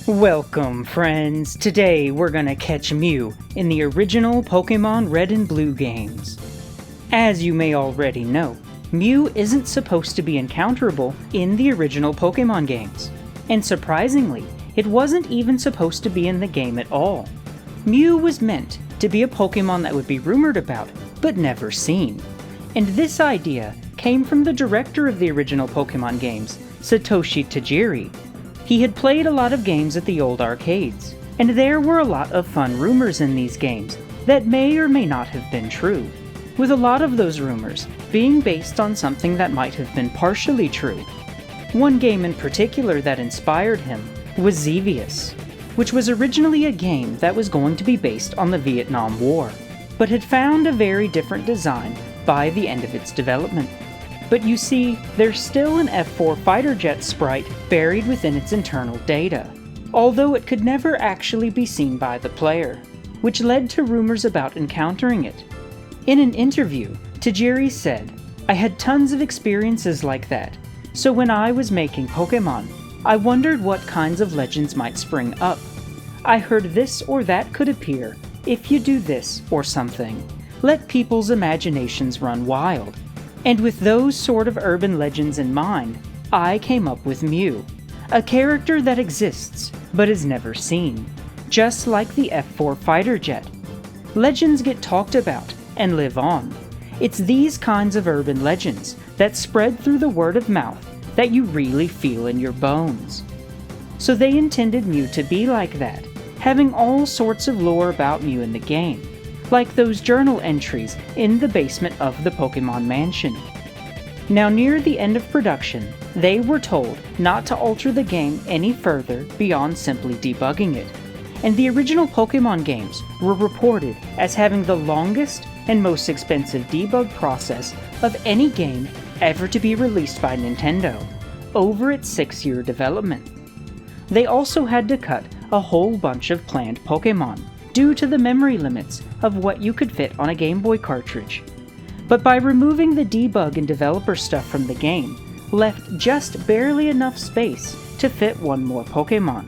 Welcome, friends! Today we're gonna catch Mew in the original Pokémon Red and Blue games. As you may already know, Mew isn't supposed to be encounterable in the original Pokémon games. And surprisingly, it wasn't even supposed to be in the game at all. Mew was meant to be a Pokémon that would be rumored about, but never seen. And this idea came from the director of the original Pokémon games, Satoshi Tajiri. He had played a lot of games at the old arcades, and there were a lot of fun rumors in these games that may or may not have been true, with a lot of those rumors being based on something that might have been partially true. One game in particular that inspired him was Xevious, which was originally a game that was going to be based on the Vietnam War, but had found a very different design by the end of its development. But you see, there's still an F4 fighter jet sprite buried within its internal data, although it could never actually be seen by the player, which led to rumors about encountering it. In an interview, Tajiri said, "I had tons of experiences like that, so when I was making Pokémon, I wondered what kinds of legends might spring up. I heard this or that could appear if you do this or something. Let people's imaginations run wild. And with those sort of urban legends in mind, I came up with Mew, a character that exists but is never seen, just like the F4 fighter jet. Legends get talked about and live on. It's these kinds of urban legends that spread through the word of mouth that you really feel in your bones." So they intended Mew to be like that, having all sorts of lore about Mew in the game, like those journal entries in the basement of the Pokémon Mansion. Now near the end of production, they were told not to alter the game any further beyond simply debugging it, and the original Pokémon games were reported as having the longest and most expensive debug process of any game ever to be released by Nintendo, over its 6-year development. They also had to cut a whole bunch of planned Pokémon, due to the memory limits of what you could fit on a Game Boy cartridge. But by removing the debug and developer stuff from the game, left just barely enough space to fit one more Pokémon.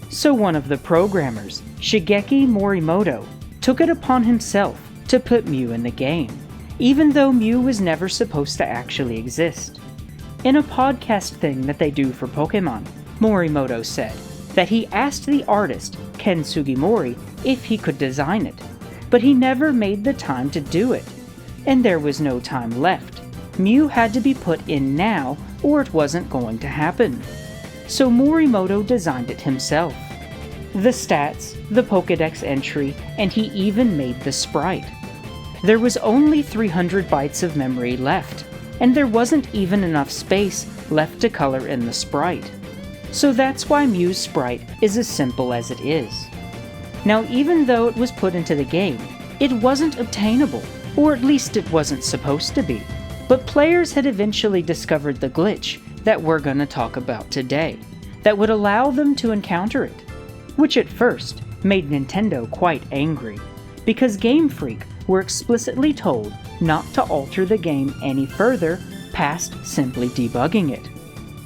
So one of the programmers, Shigeki Morimoto, took it upon himself to put Mew in the game, even though Mew was never supposed to actually exist. In a podcast thing that they do for Pokémon, Morimoto said that he asked the artist, Ken Sugimori, if he could design it, but he never made the time to do it, and there was no time left. Mew had to be put in now, or it wasn't going to happen. So Morimoto designed it himself. The stats, the Pokédex entry, and he even made the sprite. There was only 300 bytes of memory left, and there wasn't even enough space left to color in the sprite. So that's why Mew's sprite is as simple as it is. Now, even though it was put into the game, it wasn't obtainable, or at least it wasn't supposed to be. But players had eventually discovered the glitch that we're gonna talk about today, that would allow them to encounter it, which at first made Nintendo quite angry, because Game Freak were explicitly told not to alter the game any further past simply debugging it.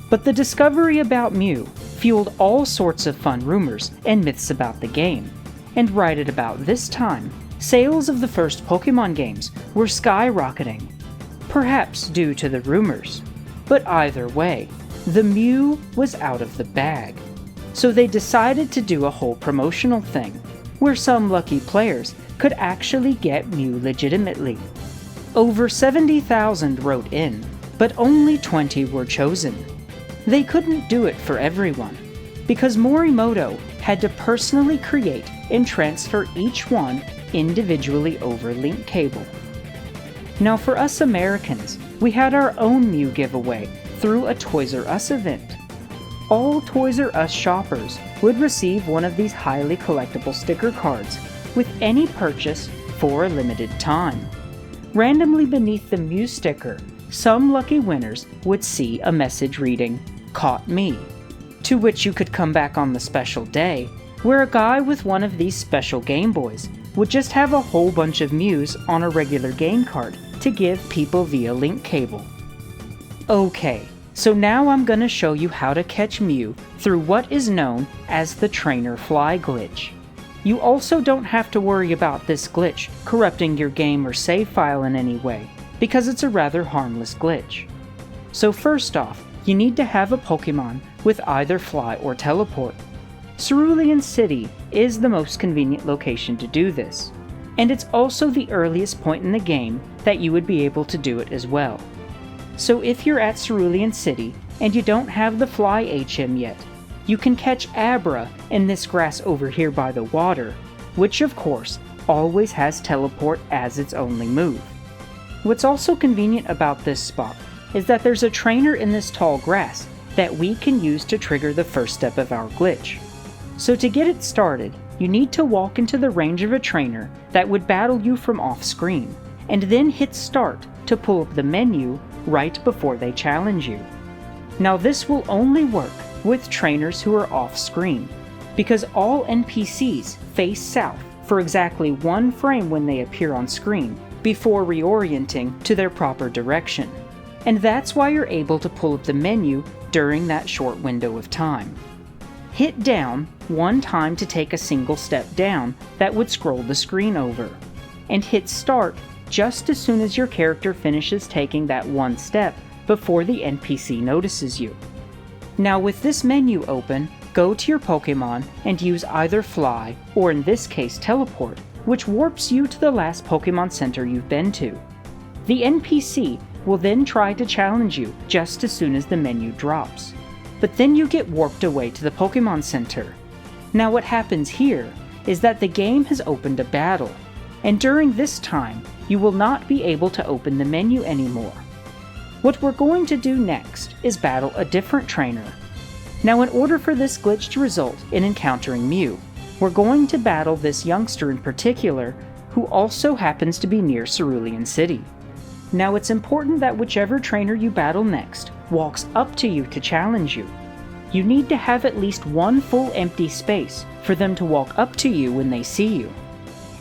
But the discovery about Mew fueled all sorts of fun rumors and myths about the game, and right at about this time, sales of the first Pokémon games were skyrocketing, perhaps due to the rumors. But either way, the Mew was out of the bag, so they decided to do a whole promotional thing, where some lucky players could actually get Mew legitimately. Over 70,000 wrote in, but only 20 were chosen. They couldn't do it for everyone, because Morimoto had to personally create and transfer each one individually over link cable. Now for us Americans, we had our own Mew giveaway through a Toys R Us event. All Toys R Us shoppers would receive one of these highly collectible sticker cards with any purchase for a limited time. Randomly beneath the Mew sticker, some lucky winners would see a message reading, "Caught me," to which you could come back on the special day, where a guy with one of these special Game Boys would just have a whole bunch of Mews on a regular game card to give people via link cable. Okay, So now I'm gonna show you how to catch Mew through what is known as the trainer fly glitch. You also don't have to worry about this glitch corrupting your game or save file in any way, because it's a rather harmless glitch. So first off, you need to have a Pokemon with either fly or teleport. Cerulean City is the most convenient location to do this, and it's also the earliest point in the game that you would be able to do it as well. So if you're at Cerulean City and you don't have the fly HM yet, you can catch Abra in this grass over here by the water, which of course always has teleport as its only move. What's also convenient about this spot is that there's a trainer in this tall grass that we can use to trigger the first step of our glitch. So to get it started, you need to walk into the range of a trainer that would battle you from off screen, and then hit start to pull up the menu right before they challenge you. Now this will only work with trainers who are off screen, because all NPCs face south for exactly 1 frame when they appear on screen before reorienting to their proper direction. And that's why you're able to pull up the menu during that short window of time. Hit down 1 time to take a single step down that would scroll the screen over, and hit start just as soon as your character finishes taking that 1 step before the NPC notices you. Now with this menu open, go to your Pokemon and use either Fly, or in this case Teleport, which warps you to the last Pokemon Center you've been to. The NPC will then try to challenge you just as soon as the menu drops, but then you get warped away to the Pokemon Center. Now what happens here is that the game has opened a battle, and during this time, you will not be able to open the menu anymore. What we're going to do next is battle a different trainer. Now in order for this glitch to result in encountering Mew, we're going to battle this youngster in particular, who also happens to be near Cerulean City. Now it's important that whichever trainer you battle next walks up to you to challenge you. You need to have at least 1 full empty space for them to walk up to you when they see you.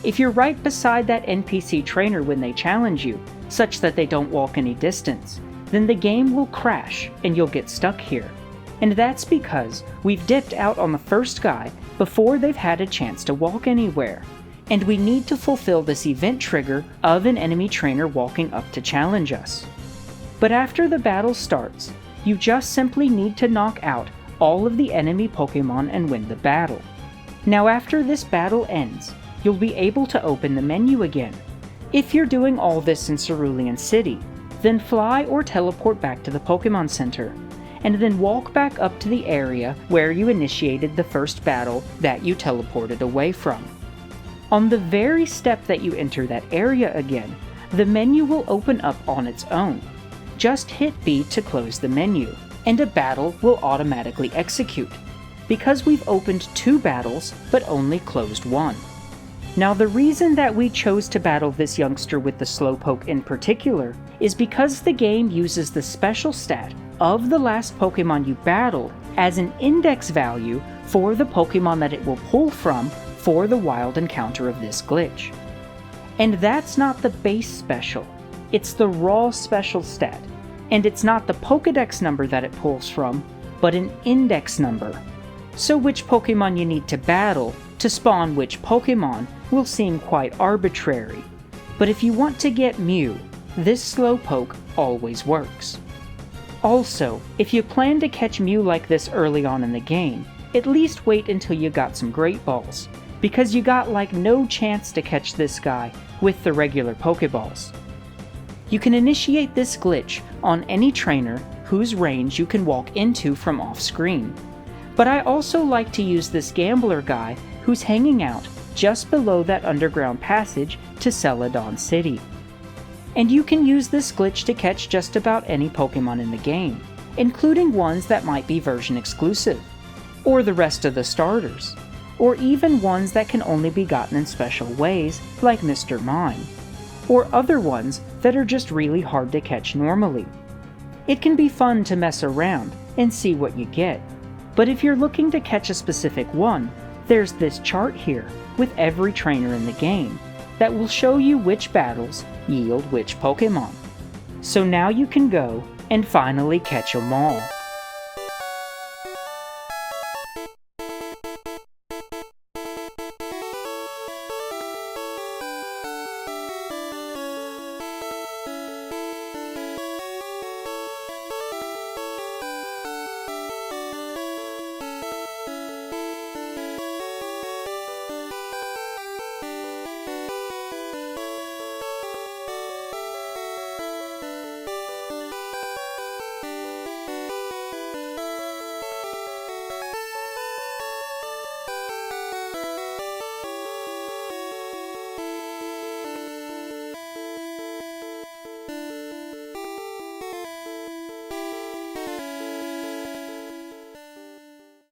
If you're right beside that NPC trainer when they challenge you, such that they don't walk any distance, then the game will crash and you'll get stuck here. And that's because we've dipped out on the first guy before they've had a chance to walk anywhere, and we need to fulfill this event trigger of an enemy trainer walking up to challenge us. But after the battle starts, you just simply need to knock out all of the enemy Pokemon and win the battle. Now after this battle ends, you'll be able to open the menu again. If you're doing all this in Cerulean City, then fly or teleport back to the Pokemon Center, and then walk back up to the area where you initiated the first battle that you teleported away from. On the very step that you enter that area again, the menu will open up on its own. Just hit B to close the menu, and a battle will automatically execute, because we've opened 2 battles but only closed 1. Now the reason that we chose to battle this youngster with the Slowpoke in particular is because the game uses the special stat of the last Pokemon you battled as an index value for the Pokemon that it will pull from for the wild encounter of this glitch. And that's not the base special, it's the raw special stat, and it's not the Pokedex number that it pulls from, but an index number. So which Pokemon you need to battle to spawn which Pokemon will seem quite arbitrary, but if you want to get Mew, this Slowpoke always works. Also, if you plan to catch Mew like this early on in the game, at least wait until you got some Great Balls, because you got like no chance to catch this guy with the regular Pokeballs. You can initiate this glitch on any trainer whose range you can walk into from off screen, but I also like to use this gambler guy who's hanging out just below that underground passage to Celadon City. And you can use this glitch to catch just about any Pokemon in the game, including ones that might be version exclusive, or the rest of the starters, or even ones that can only be gotten in special ways, like Mr. Mime, or other ones that are just really hard to catch normally. It can be fun to mess around and see what you get, but if you're looking to catch a specific one, there's this chart here with every trainer in the game that will show you which battles yield which Pokemon. So now you can go and finally catch 'em all.